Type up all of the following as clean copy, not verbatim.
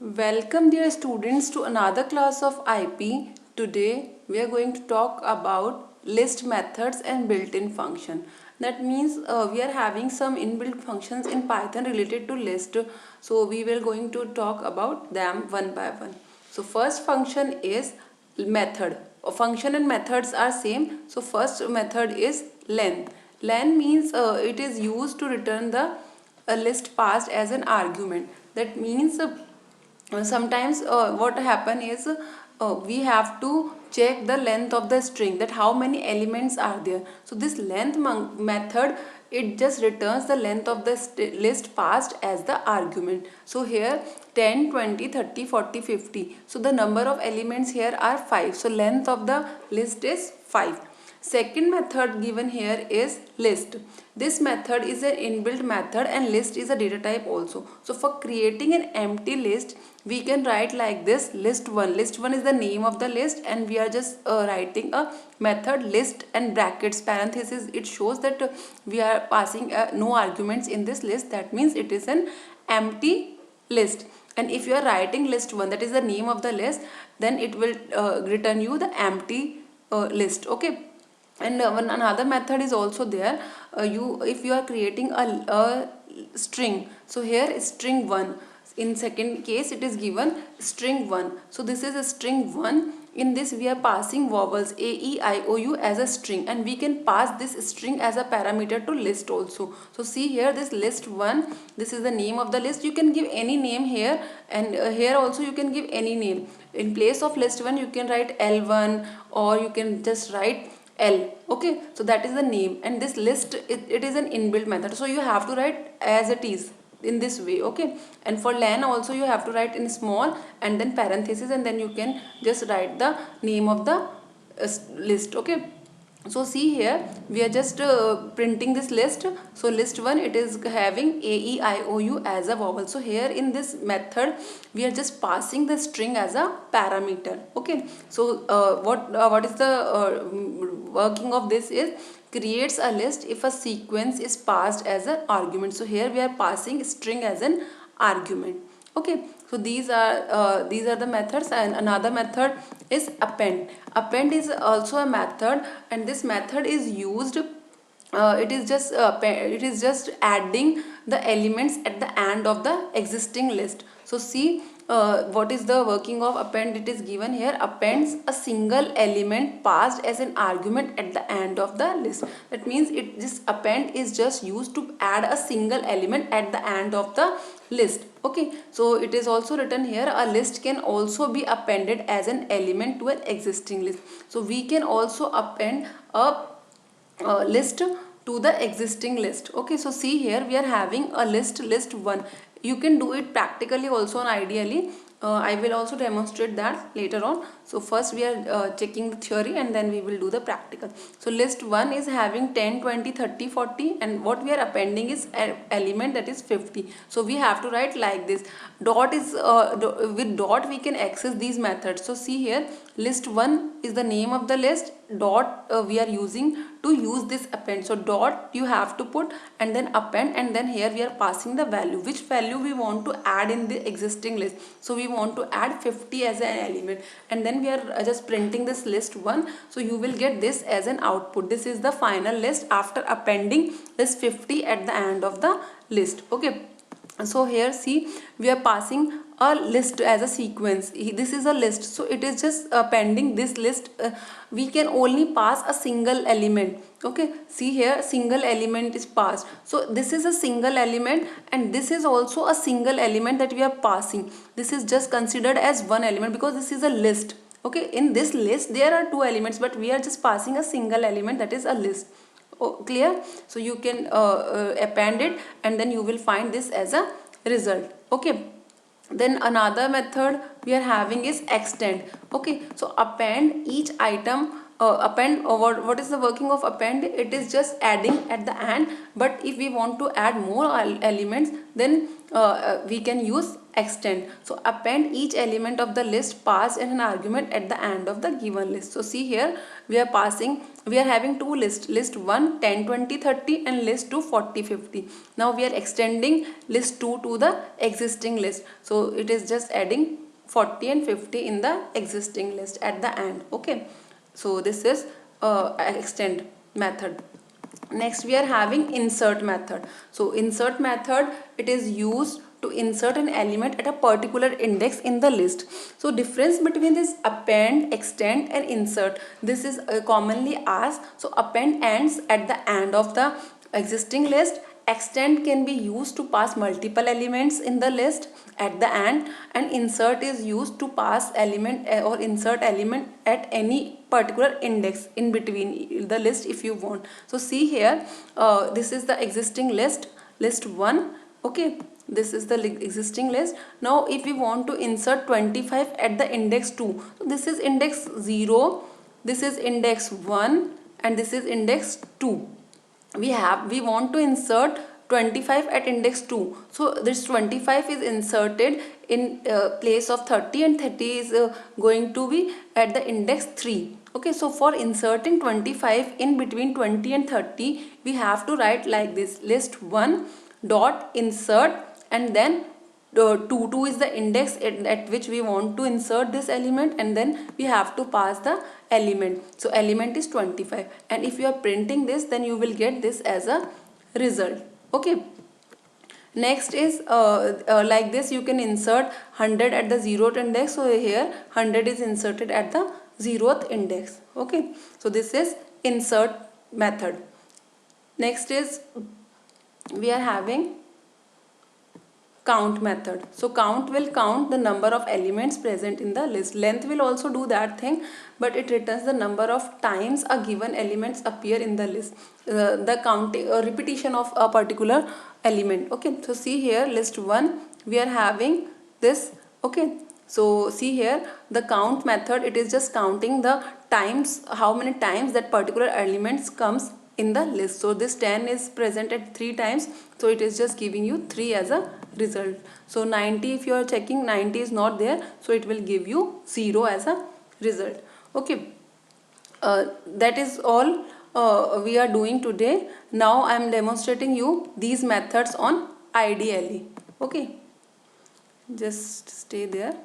Welcome dear students to another class of IP. Today we are going to talk about list methods and built-in function. That means we are having some inbuilt functions in Python related to list. So we will going to talk about them one by one. So first function is method. A function and methods are same. So first method is len. Len means it is used to return the a list passed as an argument. That means sometimes what happen is we have to check the length of the string, that how many elements are there. So this length method, it just returns the length of the list passed as the argument. So here 10, 20, 30, 40, 50. So the number of elements here are 5. So length of the list is 5. Second method given here is list. This method is an inbuilt method and list is a data type also. So for creating an empty list, we can write like this: list1. List1 is the name of the list and we are just writing a method list and brackets parenthesis. It shows that we are passing no arguments in this list. That means it is an empty list. And if you are writing list1, that is the name of the list, then it will return you the empty list. Okay. And another method is also there. If you are creating a string, so here is string 1. In second case it is given string 1. So this is a string 1. In this we are passing vowels a, e, I, o, u as a string, and we can pass this string as a parameter to list also. So see here, this list 1, this is the name of the list. You can give any name here, and here also you can give any name. In place of list 1 you can write L1, or you can just write L. Okay, so that is the name, and this list, it is an inbuilt method, so you have to write as it is in this way. Okay, and for len also you have to write in small and then parenthesis, and then you can just write the name of the list. Okay, so see here we are just printing this list. So list 1, it is having a, e, I, o, u as a vowel. So here in this method we are just passing the string as a parameter. Okay, so what is the working of this is creates a list if a sequence is passed as an argument. So here we are passing string as an argument. Okay, so these are the methods. And another method is append. Append is also a method, and this method is used, it is just adding the elements at the end of the existing list. So see what is the working of append. It is given here: appends a single element passed as an argument at the end of the list. That means this append is just used to add a single element at the end of the list. Okay, so it is also written here: a list can also be appended as an element to an existing list. So we can also append a list to the existing list. Okay, so see here we are having a list 1. You can do it practically also, and ideally I will also demonstrate that later on. So first we are checking the theory, and then we will do the practical. So list 1 is having 10, 20, 30, 40, and what we are appending is an element, that is 50. So we have to write like this: dot is with dot we can access these methods. So see here, list 1 is the name of the list, dot we are using to use this append. So dot you have to put, and then append, and then here we are passing the value, which value we want to add in the existing list. So we want to add 50 as an element, and then we are just printing this list 1. So you will get this as an output. This is the final list after appending this 50 at the end of the list. Okay, so here see we are passing a list as a sequence. This is a list, so it is just appending this list. We can only pass a single element. Okay, see here, single element is passed. So this is a single element, and this is also a single element that we are passing. This is just considered as one element because this is a list. Okay, in this list there are two elements, but we are just passing a single element, that is a list. Oh, clear? So you can append it, and then you will find this as a result. Okay, then another method we are having is extend. Okay, so append each item. Append, what is the working of append? It is just adding at the end, but if we want to add more elements, then we can use extend. So append each element of the list passed in an argument at the end of the given list. So see here, we are having two lists, list 1 10 20 30 and list 2 40 50. Now we are extending list 2 to the existing list. So it is just adding 40 and 50 in the existing list at the end. Okay, so this is extend method. Next we are having insert method. So insert method, it is used to insert an element at a particular index in the list. So difference between this append, extend and insert, this is commonly asked. So append ends at the end of the existing list. Extend can be used to pass multiple elements in the list at the end, and insert is used to pass element or insert element at any particular index in between the list if you want. So see here, this is the existing list, list 1. Okay, this is the existing list. Now if we want to insert 25 at the index 2, so this is index 0, this is index 1 and this is index 2. We want to insert 25 at index 2. So this 25 is inserted in place of 30 and 30 is going to be at the index 3. Okay, so for inserting 25 in between 20 and 30, we have to write like this, list 1 dot insert, and then 2 is the index at which we want to insert this element, and then we have to pass the element. So element is 25, and if you are printing this, then you will get this as a result. Okay, next is like this, you can insert 100 at the 0th index. So here 100 is inserted at the 0th index. Okay, so this is insert method. Next is we are having count method. So count will count the number of elements present in the list. Length will also do that thing, but it returns the number of times a given elements appear in the list, the counting or repetition of a particular element. Okay, so see here, list 1 we are having this. Okay, so see here, the count method, it is just counting the times, how many times that particular elements comes in the list. So this 10 is presented 3 times, so it is just giving you 3 as a result. So 90, if you are checking 90 is not there, so it will give you 0 as a result. Okay, that is all we are doing today. Now I am demonstrating you these methods on IDLE. Okay, just stay there.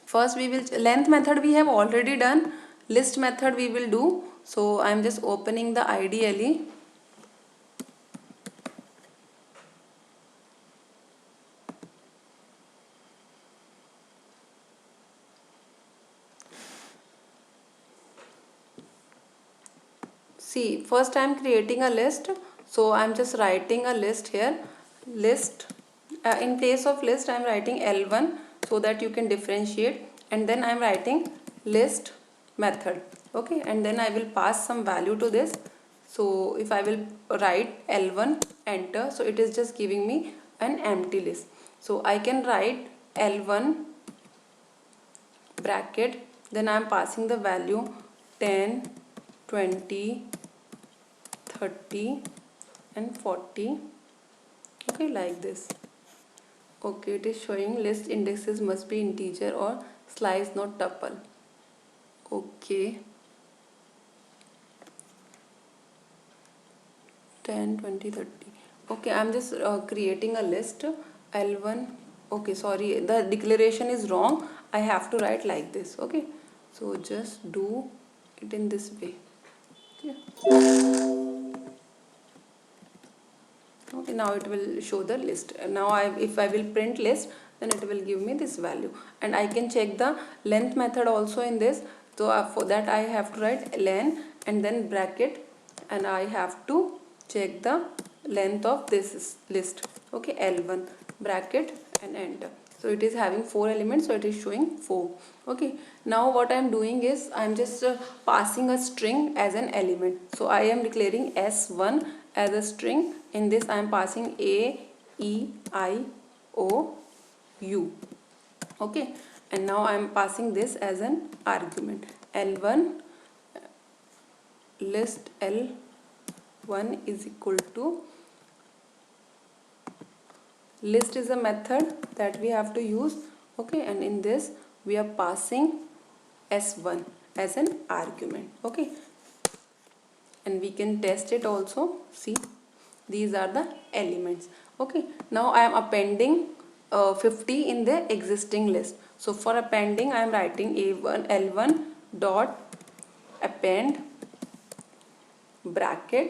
First we will, length method we have already done, list method we will do. So I am just opening the IDLE. See, first I am creating a list. So I am just writing a list here. List, in place of list I am writing L1 so that you can differentiate, and then I am writing list method. Okay, and then I will pass some value to this. So if I will write L1 enter, so it is just giving me an empty list. So I can write L1 bracket, then I am passing the value 10 20 30 and 40. Okay, like this. Okay, it is showing list indexes must be integer or slice, not tuple. Okay, 10 20 30. Okay, I'm just creating a list L1. Okay, sorry, the declaration is wrong. I have to write like this. Okay, so just do it in this way. Okay, now it will show the list. Now if I will print list, then it will give me this value, and I can check the length method also in this. So for that I have to write len and then bracket, and I have to check the length of this list. Okay, L1 bracket and enter. So it is having 4 elements, so it is showing 4. Okay, now what I am doing is I am just passing a string as an element. So I am declaring S1 as a string. In this I am passing A, E, I, O, U. Okay, and now I am passing this as an argument. L1 list L S1 is equal to, list is a method that we have to use, okay, and in this we are passing S1 as an argument, okay, and we can test it also. See, these are the elements, okay. Now I am appending 50 in the existing list. So for appending I am writing a1 l1 dot append bracket